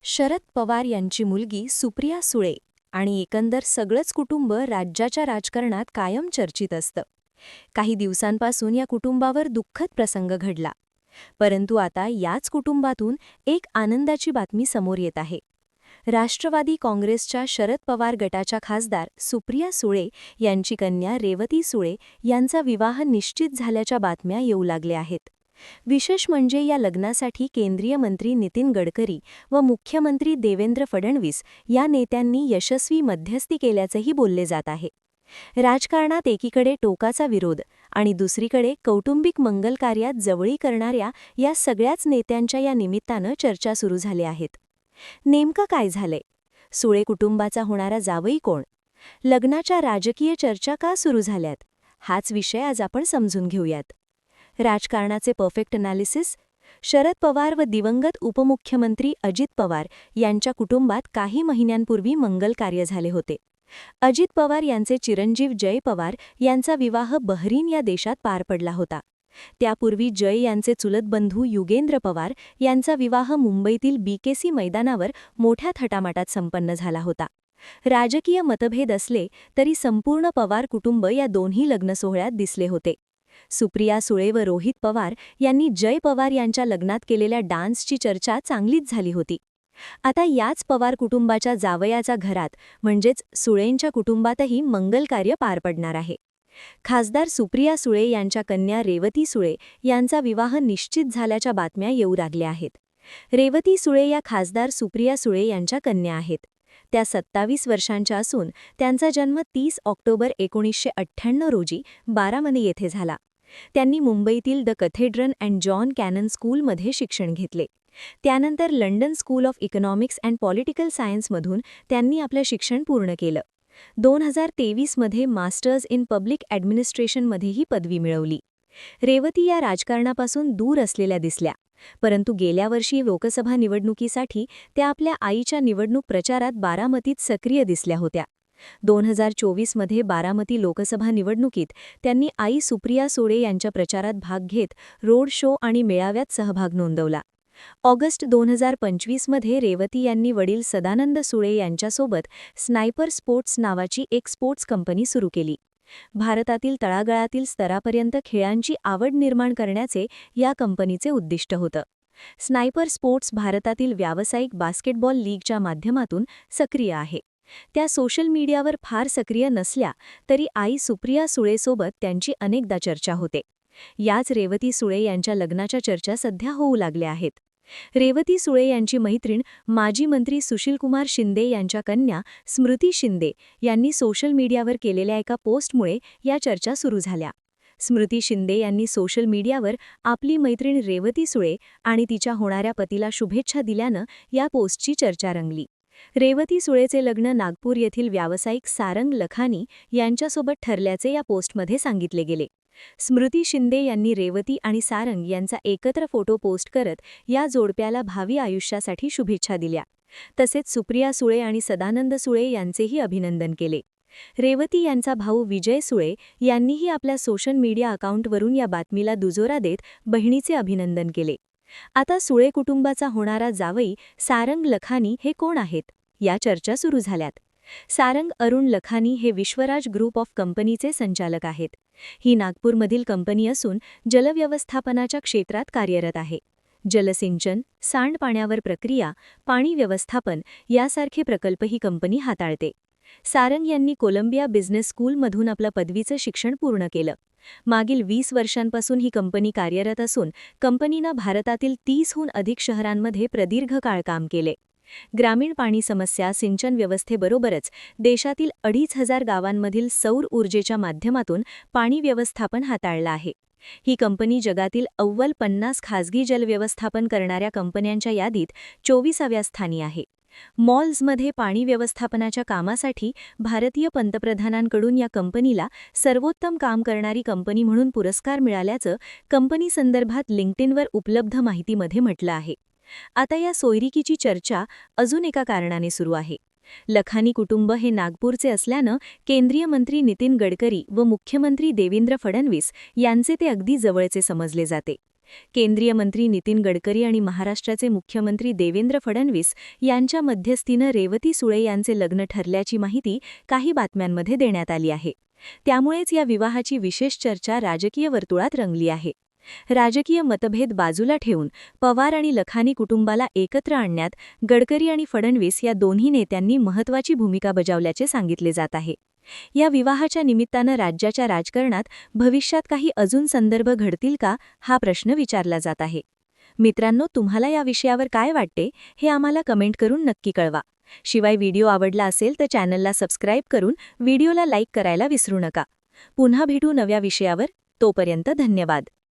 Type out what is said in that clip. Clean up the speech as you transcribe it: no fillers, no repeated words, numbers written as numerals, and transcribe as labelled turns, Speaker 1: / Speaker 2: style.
Speaker 1: शरद पवार यांची मुलगी सुप्रिया सुळे आणि एकंदर सगळंच कुटुंब राज्याच्या राजकारणात कायम चर्चित असतं. काही दिवसांपासून या कुटुंबावर दुःखद प्रसंग घडला. परंतु आता याच कुटुंबातून एक आनंदाची बातमी समोर येत आहे. राष्ट्रवादी काँग्रेसच्या शरद पवार गटाच्या खासदार सुप्रिया सुळे यांची कन्या रेवती सुळे यांचा विवाह निश्चित झाल्याच्या बातम्या येऊ लागल्या आहेत. विशेष म्हणजे या लग्नासाठी केंद्रीय मंत्री नितीन गडकरी व मुख्यमंत्री देवेंद्र फडणवीस या नेत्यांनी यशस्वी मध्यस्थी केल्याचंही बोलले जात आहे. राजकारणात एकीकडे टोकाचा विरोध आणि दुसरीकडे कौटुंबिक मंगल कार्यात जवळी करणाऱ्या या सगळ्याच नेत्यांच्या या निमित्तानं चर्चा सुरू झाल्या आहेत. नेमकं काय झालंय? सुळे कुटुंबाचा होणारा जावई कोण? लग्नाच्या राजकीय चर्चा का सुरू झाल्यात? हाच विषय आज आपण समजून घेऊयात. राजकारणाचे परफेक्ट अनालिसिस. शरद पवार व दिवंगत उपमुख्यमंत्री अजित पवार यांच्या कुटुंबात काही महिन्यांपूर्वी मंगल कार्य झाले होते. अजित पवार यांचे चिरंजीव जय पवार यांचा विवाह बहरीन या देशात पार पडला होता. त्यापूर्वी जय यांचे चुलत बंधू युगेंद्र पवार यांचा विवाह मुंबईतील बीकेसी मैदानावर मोठ्या थाटामाटात संपन्न झाला होता. राजकीय मतभेद असले तरी संपूर्ण पवार कुटुंब या दोन्ही लग्नसोहळ्यात दिसले होते. सुप्रिया सुळे व रोहित पवार यांनी जय पवार यांच्या लग्नात केलेल्या डान्सची चर्चा चांगलीच झाली होती. आता याच पवार कुटुंबाच्या जावयाच्या घरात म्हणजेच सुळेंच्या कुटुंबातही मंगल कार्य पार पडणार आहे. खासदार सुप्रिया सुळे यांच्या कन्या रेवती सुळे यांचा विवाह निश्चित झाल्याच्या बातम्या येऊ लागल्या आहेत. रेवती सुळे या खासदार सुप्रिया सुळे यांच्या कन्या आहेत. त्या 27 वर्षांच्या असून त्यांचा जन्म 30 ऑक्टोबर 1998 रोजी बारामती येथे झाला. त्यांनी मुंबईतील the Cathedral and John Connon स्कूलमध्ये शिक्षण घेतले. त्यानंतर London School of Economics and Political सायन्समधून त्यांनी आपलं शिक्षण पूर्ण केलं. 2023 मध्ये मास्टर्स इन पब्लिक ॲडमिनिस्ट्रेशनमध्येही पदवी मिळवली. रेवती या राजकारणापासून दूर असलेल्या दिसल्या, परंतु गेल्या वर्षी लोकसभा निवडणुकीसाठी त्या आपल्या आईच्या निवडणूक प्रचारात बारामतीत सक्रिय दिसल्या होत्या. 2024 मध्ये बारामती लोकसभा निवडणुकीत त्यांनी आई सुप्रिया सुळे यांच्या प्रचारात भाग घेत रोड शो आणि मेळाव्यात सहभाग नोंदवला. ऑगस्ट 2025 मध्ये रेवती यांनी वडील सदानंद सुळे यांच्यासोबत स्नायपर स्पोर्ट्स नावाची एक स्पोर्ट्स कंपनी सुरू केली. भारतातील तळागाळातील स्तरापर्यंत खेळांची आवड निर्माण करण्याचे या कंपनीचे उद्दिष्ट होतं. स्नायपर स्पोर्ट्स भारतातील व्यावसायिक बास्केटबॉल लीगच्या माध्यमातून सक्रिय आहे. त्या सोशल मीडियावर फार सक्रिय नसल्या तरी आई सुप्रिया सुळेसोबत त्यांची अनेकदा चर्चा होते. याच रेवती सुळे यांच्या लग्नाच्या चर्चा सध्या होऊ लागल्या आहेत. रेवती सुळे यांची मैत्रीण माजी मंत्री सुशीलकुमार शिंदे यांच्या कन्या स्मृती शिंदे यांनी सोशल मीडियावर केलेल्या एका पोस्टमुळे या चर्चा सुरू झाल्या. स्मृती शिंदे यांनी सोशल मीडियावर आपली मैत्रीण रेवती सुळे आणि तिच्या होणाऱ्या पतीला शुभेच्छा दिल्यानं या पोस्टची चर्चा रंगली. रेवती सुळेचे लग्न नागपूर येथील व्यावसायिक सारंग लखानी यांच्यासोबत ठरल्याचे या पोस्टमध्ये सांगितले गेले. स्मृती शिंदे यांनी रेवती आणि सारंग यांचा एकत्र फोटो पोस्ट करत या जोडप्याला भावी आयुष्यासाठी शुभेच्छा दिल्या. तसेच सुप्रिया सुळे आणि सदानंद सुळे यांचेही अभिनंदन केले. रेवती यांचा भाऊ विजय सुळे यांनीही आपल्या सोशल मीडिया अकाउंटवरून या बातमीला दुजोरा देत बहिणीचे अभिनंदन केले. आता सुळे कुटुंबाचा होणारा जावई सारंग लखानी हे कोण आहेत? या चर्चा सुरू झाल्यात. सारंग अरुण लखानी हे विश्वराज ग्रुप ऑफ कंपनीचे संचालक आहेत. ही नागपूरमधील कंपनी असून जलव्यवस्थापनाच्या क्षेत्रात कार्यरत आहे. जलसिंचन, सांडपाण्यावर प्रक्रिया, पाणी व्यवस्थापन यासारखे प्रकल्प ही कंपनी हाताळते. सारंग यांनी कोलंबिया बिझनेस स्कूलमधून आपलं पदवीचं शिक्षण पूर्ण केलं. मागील 20 वर्षांपासून ही कंपनी कार्यरत असून कंपनीनं भारतातील 30हून अधिक शहरांमध्ये प्रदीर्घ काळ काम केले. ग्रामीण पाणी समस्या, सिंचन व्यवस्थेबरोबरच देशातील 2500 गावांमधील सौर ऊर्जेच्या माध्यमातून पाणी व्यवस्थापन हाताळलं आहे. ही कंपनी जगातील अव्वल 50 खासगी जलव्यवस्थापन करणाऱ्या कंपन्यांच्या यादीत 24व्या स्थानी आहे. मॉल्समध्ये पाणी व्यवस्थापनाच्या कामासाठी भारतीय पंतप्रधानांकडून या कंपनीला सर्वोत्तम काम करणारी कंपनी म्हणून पुरस्कार मिळाल्याचं कंपनीसंदर्भात लिंक्डइनवर उपलब्ध माहितीमध्ये म्हटलं आहे. आता या सोयरिकीची चर्चा अजून एका कारणाने सुरू आहे. लखानी कुटुंब हे नागपूरचे असल्यानं केंद्रीय मंत्री नितीन गडकरी व मुख्यमंत्री देवेंद्र फडणवीस यांचे ते अगदी जवळचे समजले जाते. केंद्रीय मंत्री नितीन गडकरी आणि महाराष्ट्राचे मुख्यमंत्री देवेंद्र फडणवीस यांच्या मध्यस्थीनं रेवती सुळे यांचे लग्न ठरल्याची माहिती काही बातम्यांमध्ये देण्यात आली आहे. त्यामुळेच या विवाहाची विशेष चर्चा राजकीय वर्तुळात रंगली आहे. राजकीय मतभेद बाजूला ठेवून पवार आणि लखानी कुटुंबाला एकत्र आणण्यात गडकरी आणि फडणवीस या दोन्ही नेत्यांनी महत्त्वाची भूमिका बजावल्याचे सांगितले जात आहे. या विवाहाच्या निमित्तानं राज्याच्या राजकारणात भविष्यात काही अजून संदर्भ घडतील का, हा प्रश्न विचारला जात आहे. मित्रांनो, तुम्हाला या विषयावर काय वाटते हे आम्हाला कमेंट करून नक्की कळवा. शिवाय व्हिडिओ आवडला असेल तर चॅनलला सबस्क्राईब करून व्हिडिओला लाईक करायला विसरू नका. पुन्हा भेटू नव्या विषयावर. तोपर्यंत धन्यवाद.